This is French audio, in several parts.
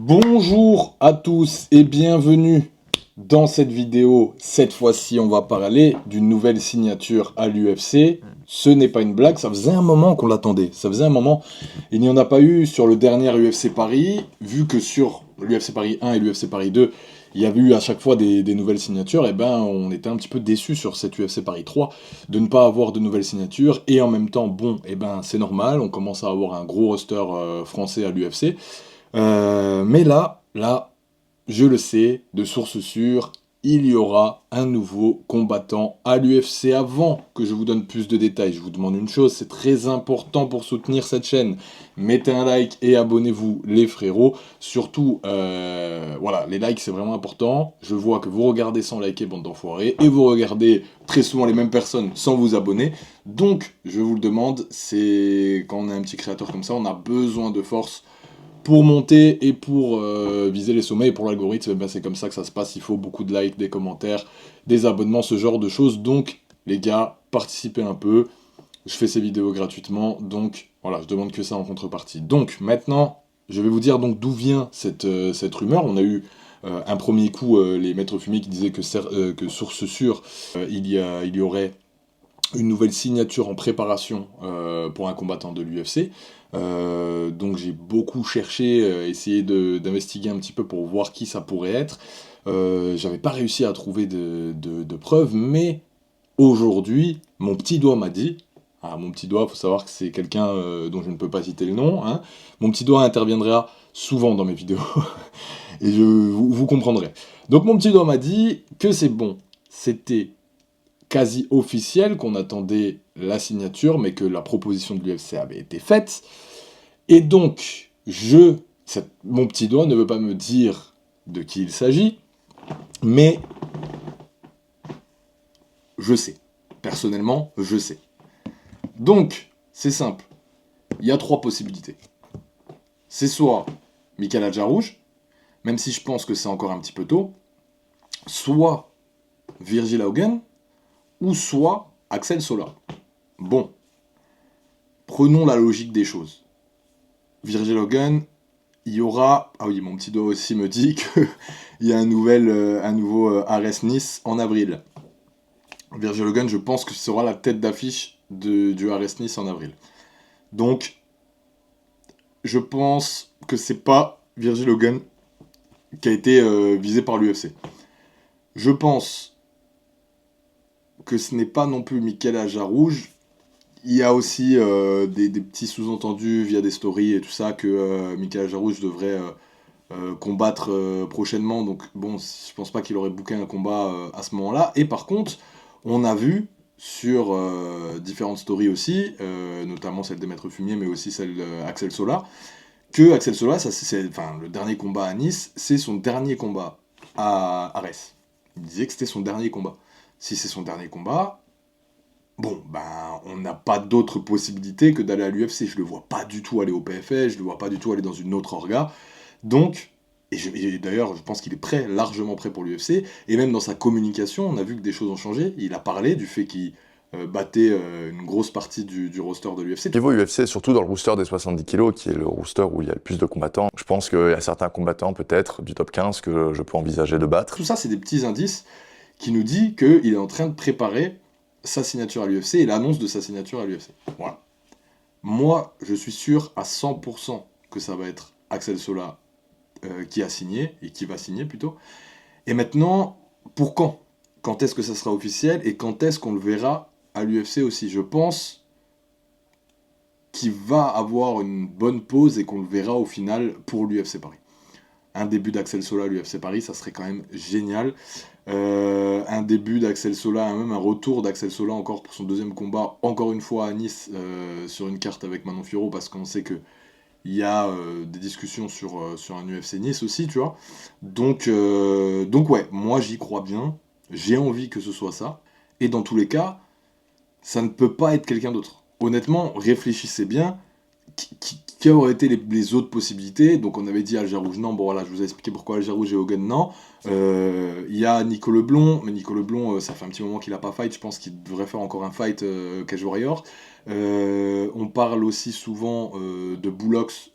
Bonjour à tous et bienvenue dans cette vidéo. Cette fois-ci, on va parler d'une nouvelle signature à l'UFC. Ce n'est pas une blague, ça faisait un moment qu'on l'attendait. Ça faisait un moment. Il n'y en a pas eu sur le dernier UFC Paris, vu que sur l'UFC Paris 1 et l'UFC Paris 2, il y avait eu à chaque fois des nouvelles signatures. Et ben, on était un petit peu déçus sur cette UFC Paris 3 de ne pas avoir de nouvelles signatures. Et en même temps, bon, et ben, c'est normal, on commence à avoir un gros roster français à l'UFC. Mais là, je le sais, de source sûre, il y aura un nouveau combattant à l'UFC. Avant que je vous donne plus de détails, je vous demande une chose, c'est très important pour soutenir cette chaîne. Mettez un like et abonnez-vous les frérots. Surtout, voilà, les likes c'est vraiment important. Je vois que vous regardez sans liker, bande d'enfoirés, et vous regardez très souvent les mêmes personnes sans vous abonner. Donc, je vous le demande, c'est quand on est un petit créateur comme ça, on a besoin de force pour monter et pour viser les sommets et pour l'algorithme, ben c'est comme ça que ça se passe. Il faut beaucoup de likes, des commentaires, des abonnements, ce genre de choses. Donc, les gars, participez un peu. Je fais ces vidéos gratuitement, donc voilà, je demande que ça en contrepartie. Donc, maintenant, je vais vous dire donc d'où vient cette rumeur. On a eu un premier coup, les maîtres fumés qui disaient que source sûre, il y aurait une nouvelle signature en préparation pour un combattant de l'UFC. Donc j'ai beaucoup cherché, essayé d'investiguer un petit peu pour voir qui ça pourrait être. J'avais pas réussi à trouver de preuves, mais aujourd'hui, mon petit doigt m'a dit, ah, mon petit doigt, faut savoir que c'est quelqu'un dont je ne peux pas citer le nom, hein. Mon petit doigt interviendra souvent dans mes vidéos, et vous comprendrez. Donc mon petit doigt m'a dit que c'est bon, c'était quasi officiel, qu'on attendait la signature, mais que la proposition de l'UFC avait été faite. Et donc, mon petit doigt ne veut pas me dire de qui il s'agit, mais je sais. Personnellement, je sais. Donc, c'est simple. Il y a trois possibilités. C'est soit Michael Adjarouche, même si je pense que c'est encore un petit peu tôt, soit Virgil Haugen, ou soit Axel Sola. Bon, prenons la logique des choses. Virgil Haugen, il y aura... Ah oui, mon petit doigt aussi me dit qu'il y a un nouveau Ares Nice en avril. Virgil Haugen, je pense que ce sera la tête d'affiche du Ares Nice en avril. Donc, je pense que c'est pas Virgil Haugen qui a été visé par l'UFC. Je pense que ce n'est pas non plus Michael Ajarouge. Il y a aussi des petits sous-entendus via des stories et tout ça que Michael Ajarouge devrait combattre prochainement. Donc bon, je pense pas qu'il aurait booké un combat à ce moment-là. Et par contre, on a vu sur différentes stories aussi, notamment celle des Maîtres Fumier, mais aussi celle d'Axel Sola, que Axel Sola, enfin, le dernier combat à Nice, c'est son dernier combat à Arès. Il disait que c'était son dernier combat. Si c'est son dernier combat, bon, ben, on n'a pas d'autre possibilité que d'aller à l'UFC. Je le vois pas du tout aller au PFL, je le vois pas du tout aller dans une autre orga. Donc, et d'ailleurs, je pense qu'il est prêt, largement prêt pour l'UFC. Et même dans sa communication, on a vu que des choses ont changé. Il a parlé du fait qu'il battait une grosse partie du roster de l'UFC. Niveau UFC, surtout dans le rooster des 70 kilos, qui est le rooster où il y a le plus de combattants, je pense qu'il y a certains combattants, peut-être, du top 15, que je peux envisager de battre. Tout ça, c'est des petits indices qui nous disent qu'il est en train de préparer sa signature à l'UFC et l'annonce de sa signature à l'UFC. Voilà. Moi, je suis sûr à 100% que ça va être Axel Sola qui a signé, et qui va signer plutôt. Et maintenant, pour quand? Quand est-ce que ça sera officiel et quand est-ce qu'on le verra à l'UFC aussi? Je pense qu'il va avoir une bonne pause et qu'on le verra au final pour l'UFC Paris. Un début d'Axel Sola à l'UFC Paris, ça serait quand même génial. Un début d'Axel Sola, même un retour d'Axel Sola encore pour son deuxième combat, encore une fois à Nice, sur une carte avec Manon Fiorot, parce qu'on sait que il y a des discussions sur un UFC Nice aussi, tu vois. Donc ouais, moi j'y crois bien, j'ai envie que ce soit ça, et dans tous les cas, ça ne peut pas être quelqu'un d'autre. Honnêtement, réfléchissez bien, Qui auraient été les autres possibilités? Donc on avait dit Alger Rouge, non, bon voilà, je vous ai expliqué pourquoi Alger Rouge et Hogan, non. Il y a Nico Leblond, mais Nico Leblond, ça fait un petit moment qu'il a pas fight, je pense qu'il devrait faire encore un fight Cage Warrior. On parle aussi souvent de Boulox,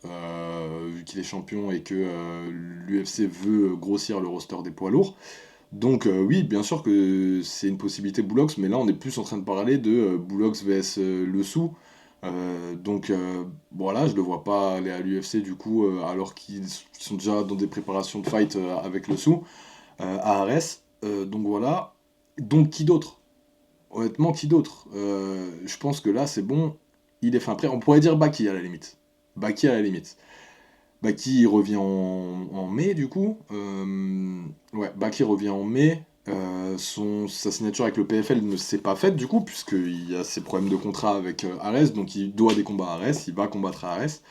vu qu'il est champion et que l'UFC veut grossir le roster des poids lourds. Donc oui, bien sûr que c'est une possibilité Boulox, mais là on est plus en train de parler de Boulox vs Le Sou. Donc voilà, je le vois pas aller à l'UFC du coup, alors qu'ils sont déjà dans des préparations de fight avec Le Sou à Arès. Donc voilà. Donc qui d'autre? Honnêtement, qui d'autre? Je pense que là c'est bon, il est fin prêt. On pourrait dire Baki à la limite. Baki à la limite. Baki il revient en mai du coup. Ouais, Baki revient en mai. Sa signature avec le PFL ne s'est pas faite du coup, puisqu'il y a ses problèmes de contrat avec Ares, donc il doit des combats à Ares, il va combattre à Ares.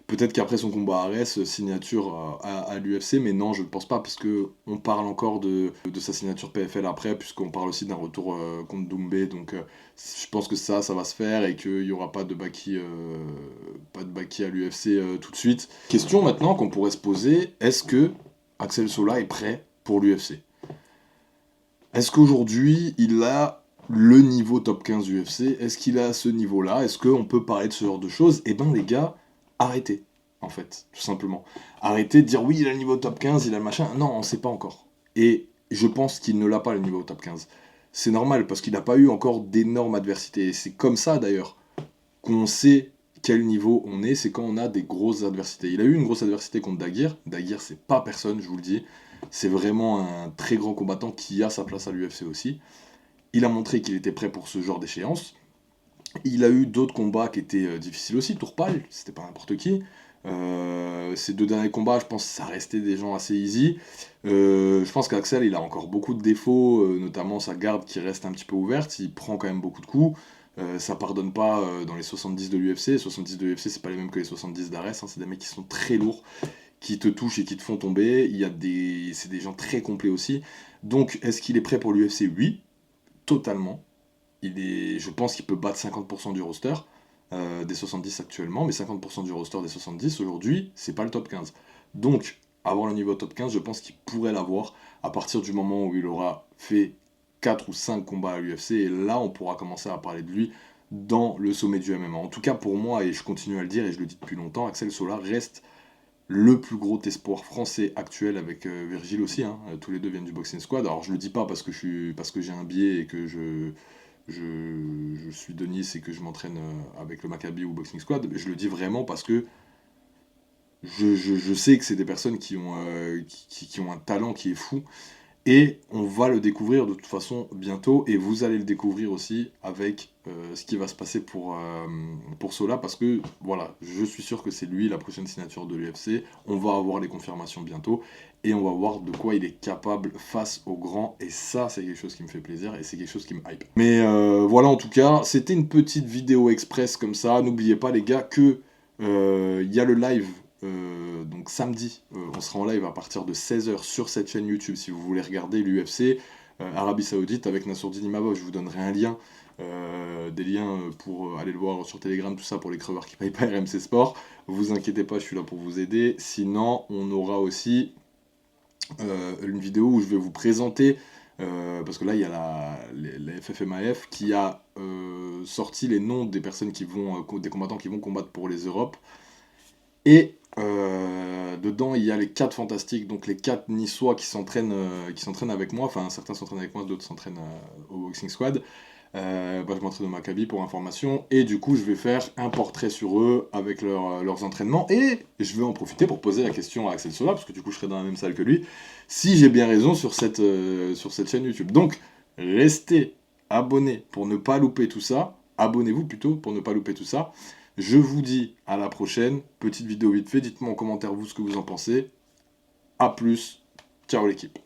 Peut-être qu'après son combat à Ares, signature à l'UFC, mais non, je ne pense pas, parce que on parle encore de sa signature PFL après, puisqu'on parle aussi d'un retour contre Doumbé, donc je pense que ça va se faire et qu'il n'y aura pas de Baki à l'UFC tout de suite. Question maintenant qu'on pourrait se poser, est-ce que Axel Sola est prêt pour l'UFC? Est-ce qu'aujourd'hui, il a le niveau top 15 UFC? Est-ce qu'il a ce niveau-là? Est-ce qu'on peut parler de ce genre de choses? Eh ben les gars, arrêtez, en fait, tout simplement. Arrêtez de dire oui, il a le niveau top 15, il a le machin. Non, on ne sait pas encore. Et je pense qu'il ne l'a pas le niveau top 15. C'est normal, parce qu'il n'a pas eu encore d'énormes adversités. Et c'est comme ça, d'ailleurs, qu'on sait quel niveau on est, c'est quand on a des grosses adversités. Il a eu une grosse adversité contre Daguerre. Daguerre, c'est pas personne, je vous le dis. C'est vraiment un très grand combattant qui a sa place à l'UFC aussi. Il a montré qu'il était prêt pour ce genre d'échéance. Il a eu d'autres combats qui étaient difficiles aussi. Tourpal, c'était pas n'importe qui. Ces deux derniers combats, je pense que ça restait des gens assez easy. Je pense qu'Axel, il a encore beaucoup de défauts, notamment sa garde qui reste un petit peu ouverte. Il prend quand même beaucoup de coups. Ça pardonne pas dans les 70 de l'UFC. Les 70 de l'UFC, c'est pas les mêmes que les 70 d'Ares. Hein. C'est des mecs qui sont très lourds, qui te touchent et qui te font tomber. C'est des gens très complets aussi. Donc, est-ce qu'il est prêt pour l'UFC? Oui, totalement. Je pense qu'il peut battre 50% du roster des 70 actuellement, mais 50% du roster des 70 aujourd'hui, c'est pas le top 15. Donc, avoir le niveau top 15, je pense qu'il pourrait l'avoir à partir du moment où il aura fait 4 ou 5 combats à l'UFC, et là, on pourra commencer à parler de lui dans le sommet du MMA. En tout cas, pour moi, et je continue à le dire, et je le dis depuis longtemps, Axel Sola reste le plus gros espoir français actuel avec Virgile aussi, hein. Tous les deux viennent du Boxing Squad. Alors je le dis pas parce que j'ai un biais et que je suis de Nice et que je m'entraîne avec le Maccabi ou Boxing Squad, mais je le dis vraiment parce que je sais que c'est des personnes qui ont un talent qui est fou. Et on va le découvrir de toute façon bientôt, et vous allez le découvrir aussi avec ce qui va se passer pour Sola, parce que voilà, je suis sûr que c'est lui la prochaine signature de l'UFC. On va avoir les confirmations bientôt, et on va voir de quoi il est capable face aux grands, et ça c'est quelque chose qui me fait plaisir, et c'est quelque chose qui me hype. Mais voilà, en tout cas, c'était une petite vidéo express comme ça. N'oubliez pas les gars que il y a le live. Donc samedi, on sera en live à partir de 16h sur cette chaîne YouTube si vous voulez regarder l'UFC Arabie Saoudite avec Nassourdine Imavov. Je vous donnerai un lien, des liens pour aller le voir sur Telegram, tout ça pour les creveurs qui payent pas RMC Sport. Vous inquiétez pas, je suis là pour vous aider. Sinon, on aura aussi une vidéo où je vais vous présenter, parce que là il y a la FFMAF qui a sorti les noms des personnes des combattants qui vont combattre pour les Europes. Et dedans, il y a les 4 fantastiques, donc les 4 niçois qui s'entraînent avec moi. Enfin, certains s'entraînent avec moi, d'autres s'entraînent au Boxing Squad. Moi, je m'entraîne au Maccabi pour information. Et du coup, je vais faire un portrait sur eux avec leurs entraînements. Et je vais en profiter pour poser la question à Axel Sola, parce que du coup, je serai dans la même salle que lui, si j'ai bien raison sur cette chaîne YouTube. Donc, restez abonnés pour ne pas louper tout ça. Abonnez-vous plutôt pour ne pas louper tout ça. Je vous dis à la prochaine, petite vidéo vite fait, dites-moi en commentaire vous ce que vous en pensez. A plus, ciao l'équipe.